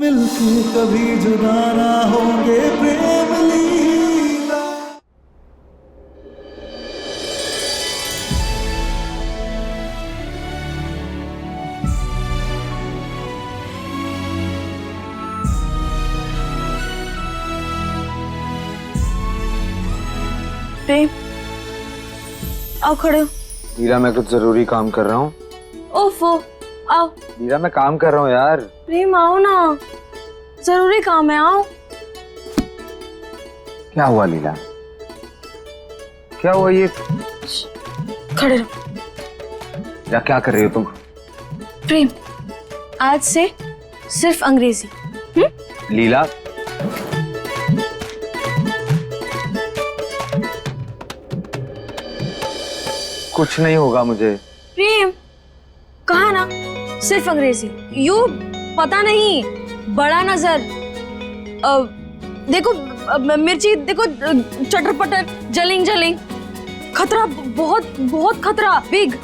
मिलके कभी जुदा ना होंगे प्रेम लीला। प्रेम, आओ खड़े हो। हीरा, मैं कुछ जरूरी काम कर रहा हूँ। ओफो, आओ। हीरा, मैं काम कर रहा हूँ यार। प्रेम आओ ना, जरूरी काम है, आओ। क्या हुआ लीला? क्या हुआ ये? खड़े रहो। या क्या कर रही हो तुम? प्रेम, आज से सिर्फ अंग्रेजी। लीला, कुछ नहीं होगा मुझे। प्रेम, कहा ना सिर्फ अंग्रेजी। यू पता नहीं, बड़ा नजर। देखो मिर्ची, देखो चटर पटर, जलिंग जलिंग, खतरा, बहुत बहुत खतरा, बिग।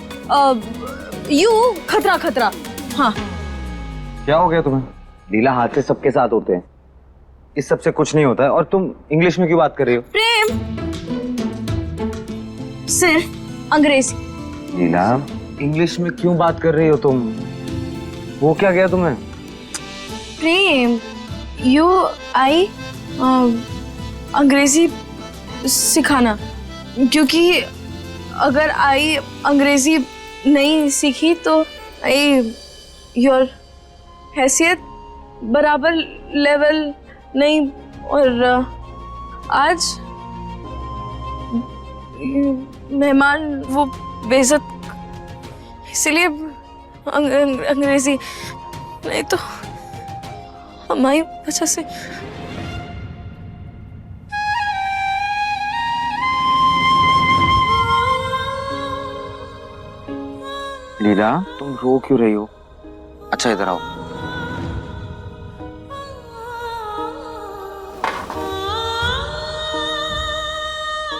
यू खतरा खतरा। हाँ, क्या हो गया तुम्हें? लीला, हादसे सबके साथ होते हैं, इस सब से कुछ नहीं होता है। और तुम इंग्लिश में क्यों बात कर रही हो? प्रेम, सिर्फ अंग्रेजी। लीला, इंग्लिश में क्यों बात कर रही हो तुम? वो क्या गया तुम्हें? प्रेम, यू आई अंग्रेजी सिखाना, क्योंकि अगर आई अंग्रेजी नहीं सीखी तो आई योर हैसियत बराबर लेवल नहीं। और आज मेहमान वो बेइज्जत, इसलिए अंग्रेजी नहीं तो हमारी वजह से। लीला, तुम रो क्यों रही हो? अच्छा, इधर आओ।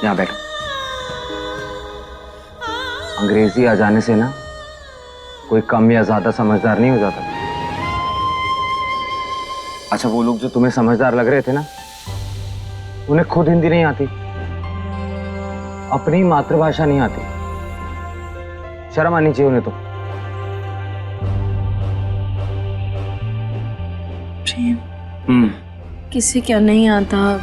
यहाँ बैठो। अंग्रेजी आ जाने से ना कोई कम या ज्यादा समझदार नहीं हो जाता। अच्छा, वो लोग जो तुम्हें समझदार लग रहे थे ना, उन्हें खुद हिंदी नहीं आती, अपनी मातृभाषा नहीं आती। शर्म आनी चाहिए उन्हें तो। प्रेम, किसे क्या नहीं आता,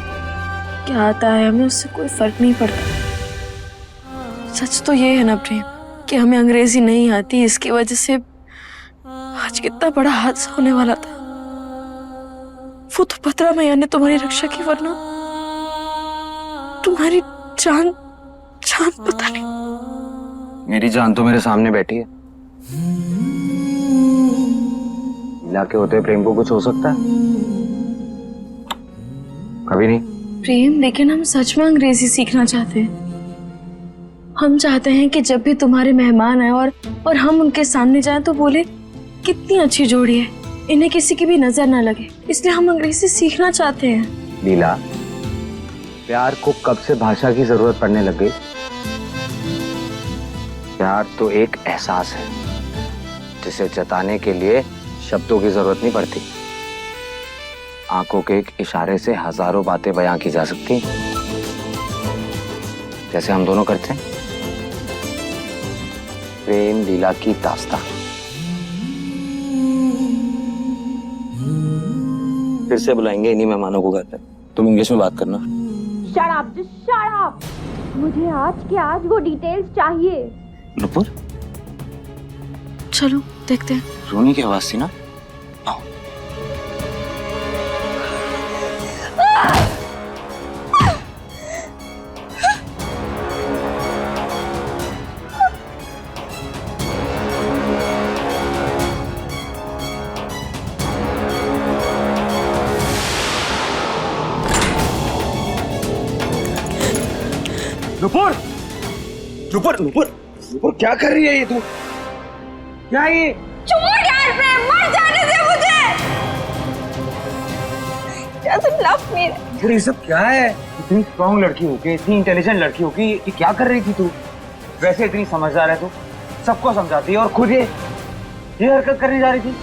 क्या आता है, हमें उससे कोई फर्क नहीं पड़ता। सच तो ये है ना प्रेम कि हमें अंग्रेजी नहीं आती, इसकी वजह से आज कितना बड़ा हादसा होने वाला था। वो तो पतरा मैया ने तुम्हारी रक्षा की, वरना तुम्हारी जान जान पता नहीं। मेरी जान तो मेरे सामने बैठी है। लीला के होते प्रेम को कुछ हो सकता है? कभी नहीं। प्रेम, लेकिन हम सच में अंग्रेजी सीखना चाहते हैं। हम चाहते हैं कि जब भी तुम्हारे मेहमान आए और हम उनके सामने जाएं तो बोले कितनी अच्छी जोड़ी है, इन्हें किसी की भी नजर ना लगे, इसलिए हम अंग्रेजी सीखना चाहते हैं। लीला, प्यार को कब से भाषा की जरूरत पड़ने लग गई? प्यार तो एक एहसास है जिसे जताने के लिए शब्दों की जरूरत नहीं पड़ती। आंखों के एक इशारे से हजारों बातें बयां की जा सकती, जैसे हम दोनों करते हैं। प्रेम लीला की दास्तां। फिर से बुलाएंगे इन्हीं मेहमानों को घर पे। तुम इंग्लिश में बात करना। Shut up, just shut up. मुझे आज के आज वो डिटेल्स चाहिए। नुपुर, चलो देखते हैं। रोनी की आवाज थी ना? आओ। नुपुर, नुपुर, नुपुर, नुपुर, क्या कर रही है ये तू? क्या है ये? छोड़ यार प्रेम, मर जाने दे मुझे। Doesn't love me. फिर ये सब क्या है? इतनी स्ट्रॉन्ग लड़की होके, इतनी इंटेलिजेंट लड़की होके ये क्या कर रही थी तू? वैसे इतनी समझदार है तू, सबको समझाती है, और खुद ये हरकत करने जा रही थी।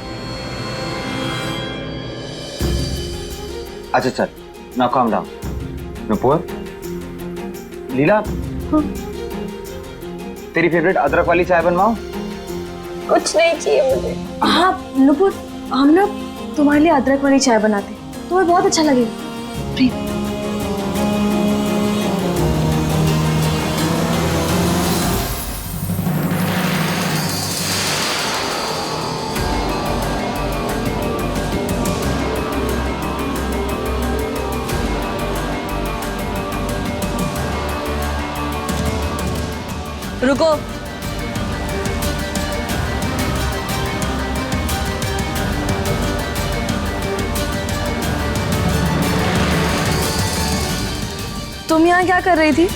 अच्छा चल, now calm down. नुपुर, लीला, तेरी फेवरेट अदरक वाली चाय बनवाओ? कुछ नहीं चाहिए मुझे। हाँ नुपुर, हम ना तुम्हारे लिए अदरक वाली चाय बनाते हैं, तुम्हें बहुत अच्छा लगेगा। प्रीत, रुको। तुम यहाँ क्या कर रही थी?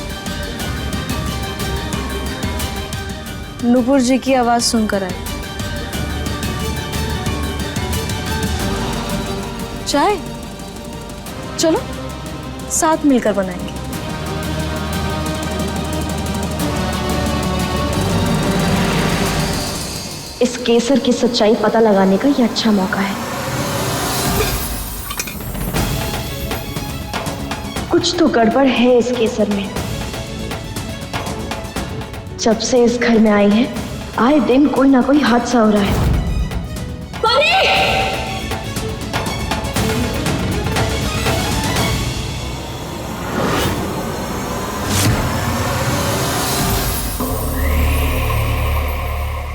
नुपुर जी की आवाज सुनकर आई। चाय? चलो साथ मिलकर बनाएंगे। इस केसर की सच्चाई पता लगाने का ये अच्छा मौका है। कुछ तो गड़बड़ है इस केसर में। जब से इस घर में आई है, आए दिन कोई ना कोई हादसा हो रहा है।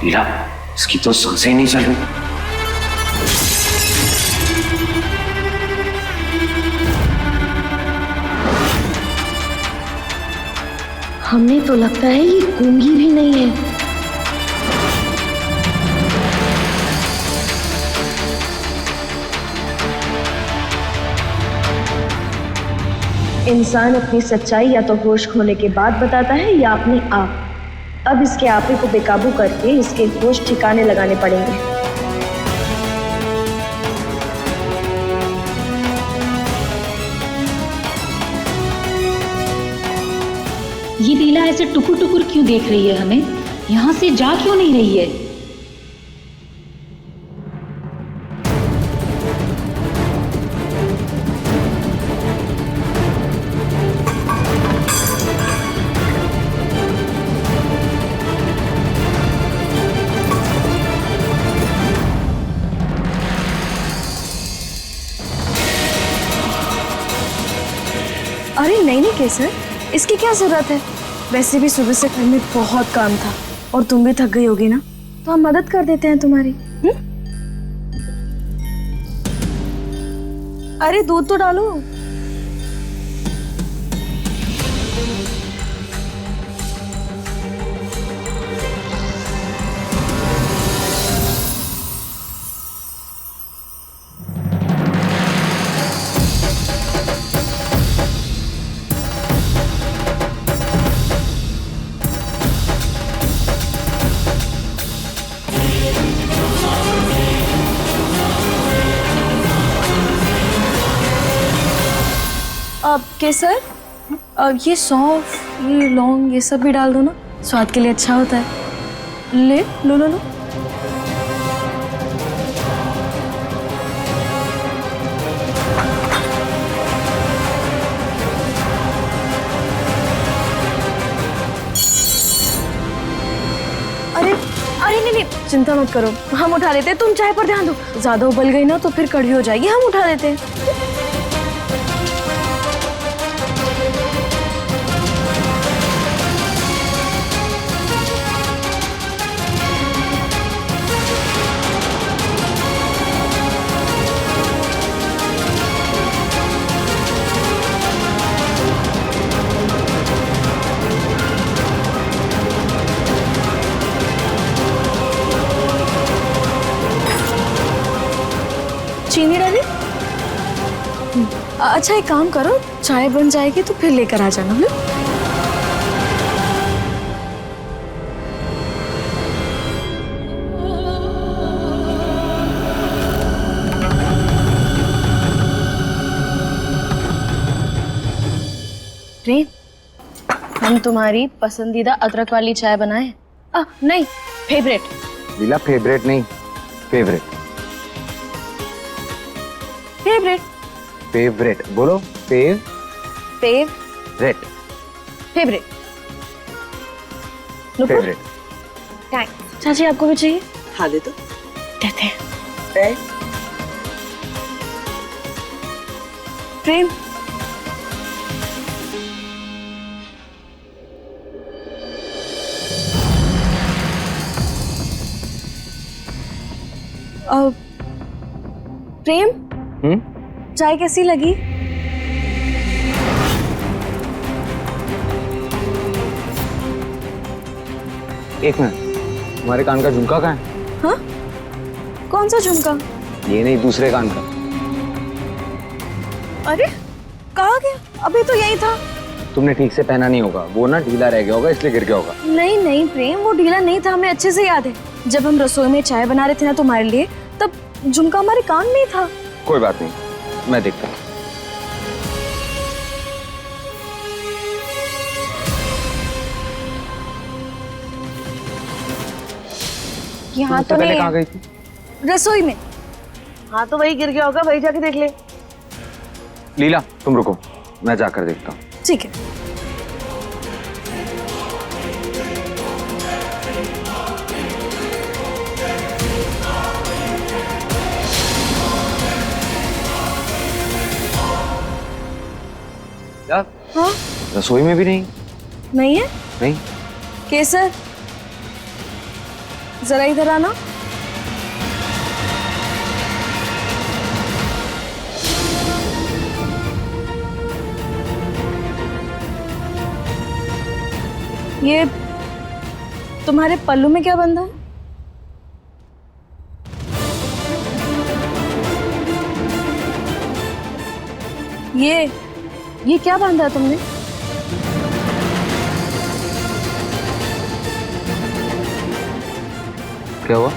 लीला, इसकी तो सांसें ही नहीं चल रही। हमें तो लगता है ये गूंगी भी नहीं है। इंसान अपनी सच्चाई या तो होश खोने के बाद बताता है या अपने आप। अब इसके आपे को बेकाबू करके इसके होश ठिकाने लगाने पड़ेंगे। ये लीला ऐसे टुकुर टुकुर क्यों देख रही है हमें? यहाँ से जा क्यों नहीं रही है? अरे नहीं नहीं केसर, इसकी क्या जरूरत है? वैसे भी सुबह से घर में बहुत काम था और तुम भी थक गई होगी ना, तो हम मदद कर देते हैं तुम्हारी। अरे दूध तो डालो। अब केसर, अब ये सौंफ, ये लौंग, ये सब भी डाल दो ना, स्वाद के लिए अच्छा होता है। ले लो लो लो। अरे अरे नहीं नहीं, चिंता मत करो, हम उठा लेते हैं। तुम चाय पर ध्यान दो, ज्यादा उबल गई ना तो फिर कड़वी हो जाएगी, हम उठा लेते हैं। चीनी डाली? अच्छा एक काम करो, चाय बन जाएगी तो फिर लेकर आ जाना। प्रीत, हम तुम्हारी पसंदीदा अदरक वाली चाय बनाए। नहीं, फेवरेट। लीला, फेवरेट नहीं, फेवरेट। फेवरेट। फेवरेट बोलो। Favourite favourite. फेवरेट। चाची आपको भी चाहिए? हाँ दे तो। देते हैं। प्रेम प्रेम चाय कैसी लगी? एक मिनट, तुम्हारे कान का झुमका कहाँ है? हाँ? कौन सा झुमका? ये नहीं, दूसरे कान का। अरे कहाँ गया? अभी तो यही था। तुमने ठीक से पहना नहीं होगा, वो ना ढीला रह गया होगा इसलिए गिर गया होगा। नहीं नहीं प्रेम, वो ढीला नहीं था, हमें अच्छे से याद है। जब हम रसोई में चाय बना रहे थे ना तुम्हारे लिए, तब झुमका हमारे कान में ही था। कोई बात नहीं, मैं देखता हूँ। यहाँ तो पहले नहीं कहाँ है। गई थी? रसोई में। हाँ तो वही गिर गया होगा, वही जाके देख ले। लीला तुम रुको, मैं जाकर देखता हूँ। ठीक है। यार हाँ? रसोई में भी नहीं। नहीं है? नहीं। केसर जरा इधर आना। ये तुम्हारे पल्लू में क्या बंधा है? ये क्या बांधा है तुमने? क्या हुआ?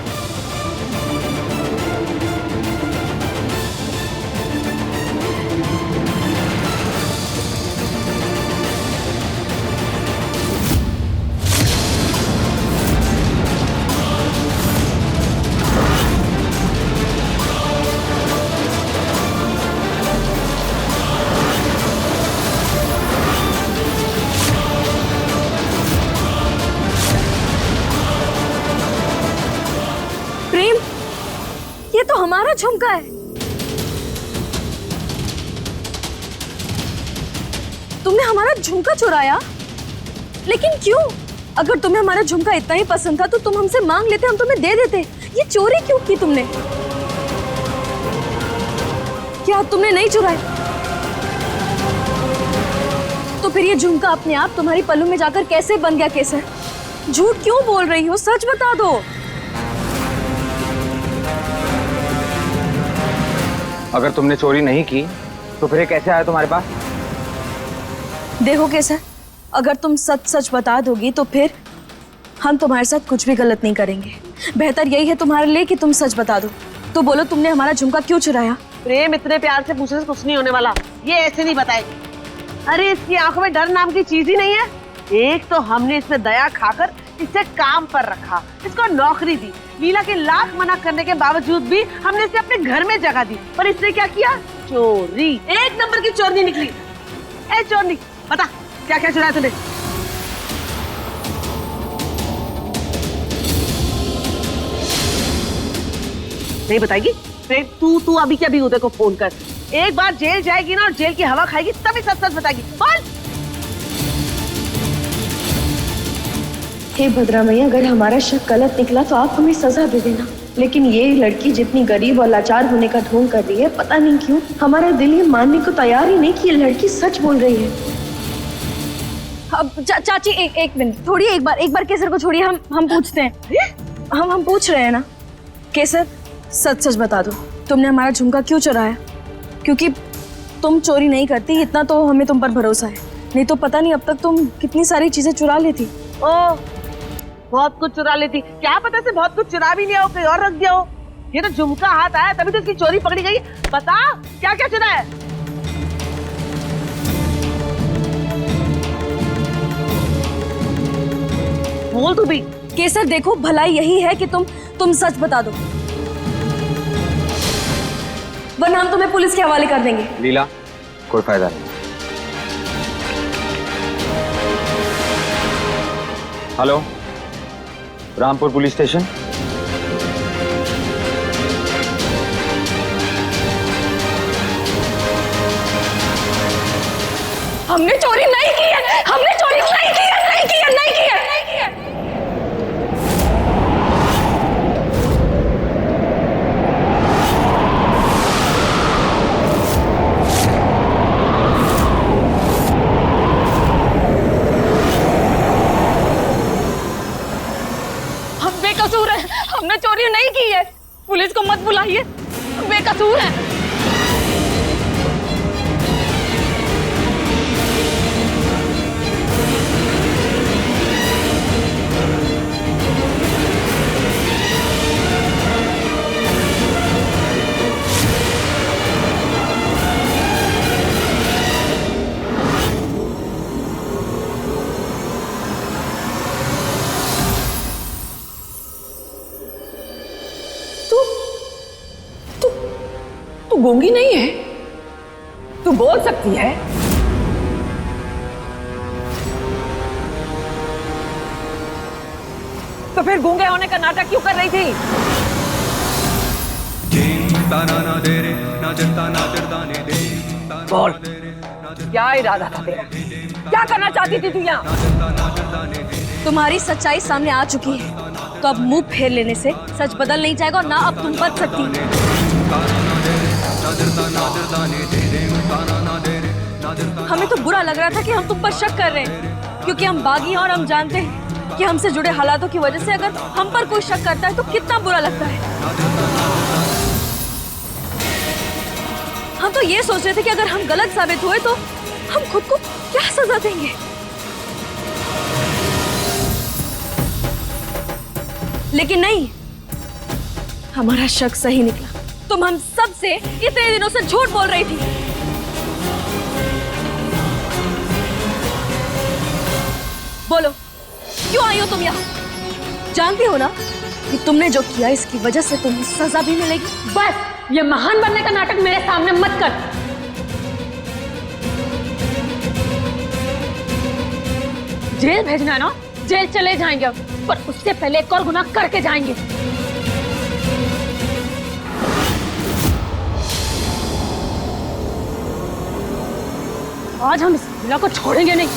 प्रेम, ये तो हमारा झुमका है। तुमने हमारा झुमका चुराया? लेकिन क्यों? अगर तुम्हें हमारा झुमका इतना ही पसंद था तो तुम हमसे मांग लेते, हम तुम्हें दे देते। ये चोरी क्यों की तुमने? क्या तुमने नहीं चुराया? तो फिर ये झुमका अपने आप तुम्हारी पल्लू में जाकर कैसे बन गया? केसर, झूठ क्यों बोल रही हो? सच बता दो। अगर तुमने चोरी नहीं की तो फिर ये कैसे आया तुम्हारे पास? देखो केसर, अगर तुम सच सच बता दोगी तो फिर हम तुम्हारे साथ कुछ भी गलत नहीं करेंगे। बेहतर यही है तुम्हारे लिए कि तुम सच बता दो। तो बोलो, तुमने हमारा झुमका क्यों चुराया? प्रेम इतने प्यार से पूछने से कुछ नहीं होने वाला, ये ऐसे नहीं बताएगी। अरे इसकी आंखों में डर नाम की चीज ही नहीं है। एक तो हमने इसमें दया खाकर इसे काम पर रखा, इसको नौकरी दी। लीला के लाख मना करने के बावजूद भी हमने इसे अपने घर में जगह दी, पर इसने क्या किया? चोरी। एक नंबर की चोरनी निकली। ए चोरनी, बता क्या क्या चुराया तूने? नहीं बताएगी? तू अभी क्या भी उदय को फोन कर। एक बार जेल जाएगी ना और जेल की हवा खाएगी तभी सच सच बताएगी। बोल। हे भद्रा मैया, अगर हमारा शक गलत निकला तो आप हमें सजा दे देना। लेकिन ये लड़की जितनी गरीब और लाचार होने का ढोंग कर रही है, पता नहीं क्यों हमारा दिल ये मानने को तैयार ही नहीं कि ये लड़की सच बोल रही है। अब चाची एक मिनट, थोड़ी एक बार केसर को छोड़िए, हम पूछते हैं। हम पूछ रहे हैं ना। केसर, सच सच बता दो, तुमने हमारा झुमका क्यों चुराया? क्योंकि तुम चोरी नहीं करती, इतना तो हमें तुम पर भरोसा है। नहीं तो पता नहीं अब तक तुम कितनी सारी चीजें चुरा लेती। ओ, बहुत कुछ चुरा लेती। क्या पता से बहुत कुछ चुरा भी लिया हो, कहीं और रख दिया हो। ये तो झुमका हाथ आया तभी तो इसकी चोरी पकड़ी गई। बता क्या क्या चुराया है? बोल तू भी। केसर देखो, भलाई यही है कि तुम सच बता दो। वरना हम तुम्हें पुलिस के हवाले कर देंगे। लीला, कोई फायदा नहीं। Hello, Rampur police station. हमने चोरी नहीं की है, हमने चोरी नहीं की है, नहीं की है, नहीं की है, नहीं की है। हम बेकसूर हैं, हमने चोरी नहीं की है। पुलिस को मत बुलाइए, हम बेकसूर हैं। तू गूंगी नहीं है, तू बोल सकती है। तो फिर गूंगे होने का नाटक क्यों कर रही थी? बोल, क्या इरादा था तेरा? क्या करना चाहती थी तू यहाँ? तुम्हारी सच्चाई सामने आ चुकी है, तो अब मुंह फेर लेने से सच बदल नहीं जाएगा और ना अब तुम बच सकती। हमें तो बुरा लग रहा था कि हम तुम पर शक कर रहे हैं, क्योंकि हम बागी हैं और हम जानते हैं कि हमसे जुड़े हालातों की वजह से अगर हम पर कोई शक करता है तो कितना बुरा लगता है। हम तो ये सोच रहे थे कि अगर हम गलत साबित हुए तो हम खुद को क्या सजा देंगे। लेकिन नहीं, हमारा शक सही निकला। तुम हम सब से इतने दिनों से झूठ बोल रही थी। बोलो, क्यों आई हो तुम यहाँ? जानती हो ना कि तुमने जो किया इसकी वजह से तुम्हें सजा भी मिलेगी। बस ये महान बनने का नाटक मेरे सामने मत कर। जेल भेजना है ना, जेल चले जाएंगे, पर उससे पहले एक और गुनाह करके जाएंगे। आज हम इस महिला को छोड़ेंगे नहीं।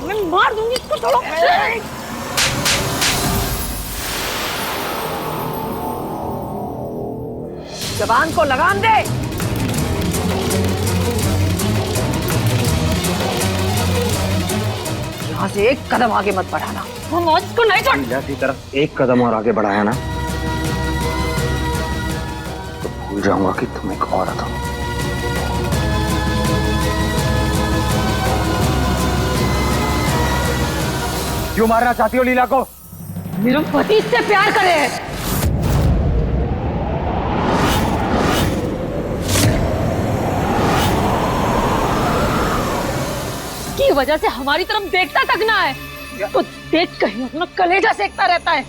मैं मार दूंगी इसको, छोड़ो। जबान को लगाम दे। यहाँ से एक कदम आगे मत बढ़ाना। हम मौत को नहीं छोड़। लीला की तरफ एक कदम और आगे बढ़ाया ना तो भूल जाऊंगा कि तुम एक औरत हो। क्यों मारना चाहती हो लीला को? मेरा पति इससे प्यार करे है। की वजह से हमारी तरफ देखता तक ना है, तो देख कहीं अपना कलेजा सेकता रहता है।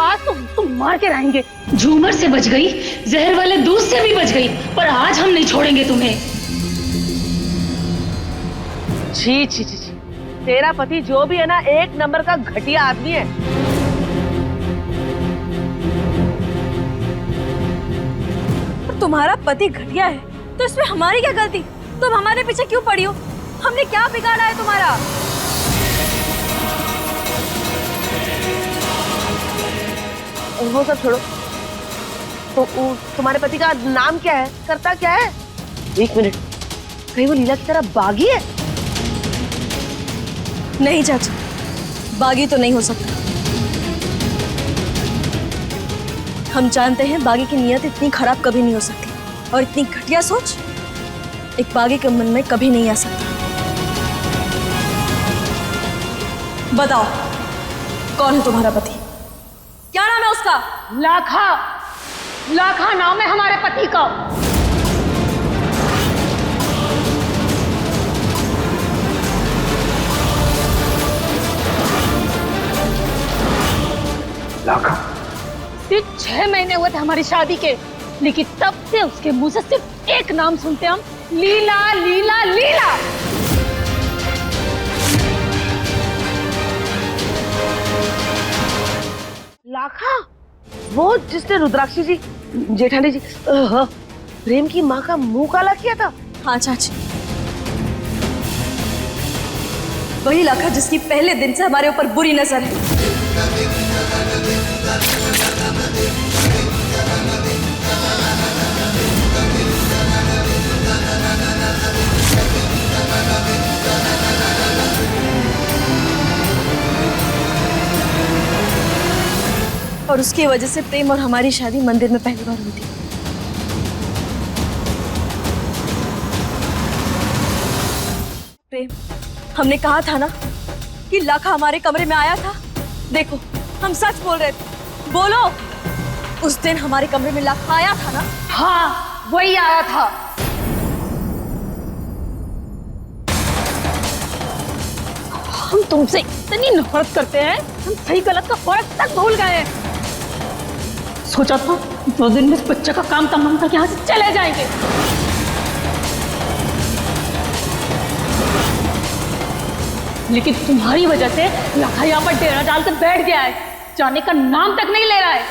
आज तुम मार के रहेंगे। झूमर से बच गई, जहर वाले दूध से भी बच गई, पर आज हम नहीं छोड़ेंगे तुम्हें। छी छी छी छी, तेरा पति जो भी है ना, एक नंबर का घटिया आदमी है। तुम्हारा पति घटिया है तो इसमें हमारी क्या गलती? तुम हमारे पीछे क्यों पड़ी हो? हमने क्या बिगाड़ा है तुम्हारा? वो सब छोड़ो, तो तुम्हारे पति का नाम क्या है, करता क्या है? एक मिनट, कहीं वो लीला की तरह बागी है? नहीं चाचा, बागी तो नहीं हो सकता। हम जानते हैं बागी की नीयत इतनी खराब कभी नहीं हो सकती। और इतनी घटिया सोच एक बागी के मन में कभी नहीं आ सकती। बताओ, कौन है तुम्हारा पति? क्या नाम है उसका? लाखा, लाखा नाम है हमारे पति का। लाखा? सिर्फ 6 महीने हुए थे हमारी शादी के, लेकिन तब से उसके मुंह से सिर्फ एक नाम सुनते हम, लीला लीला लीला। लाखा, वो जिसने रुद्राक्षी जी, जेठानी जी, प्रेम की माँ का मुंह काला किया था। हाँ चाची, वही लाखा जिसकी पहले दिन से हमारे ऊपर बुरी नजर है। और उसकी वजह से प्रेम और हमारी शादी मंदिर में पहली बार हुई थी। प्रेम, हमने कहा था ना कि लाखा हमारे कमरे में आया था। देखो, हम सच बोल रहे थे। बोलो, उस दिन हमारे कमरे में लाखा आया था ना? हाँ, वही आया था। हम तुमसे इतनी नफरत करते हैं, हम सही गलत का फर्क तक भूल गए हैं। सोचा था 2 दिन में इस बच्चे का काम तमाम करके यहाँ से चले जाएंगे, लेकिन तुम्हारी वजह से लाखा यहाँ पर डेरा डाल कर बैठ गया है, जाने का नाम तक नहीं ले रहा है।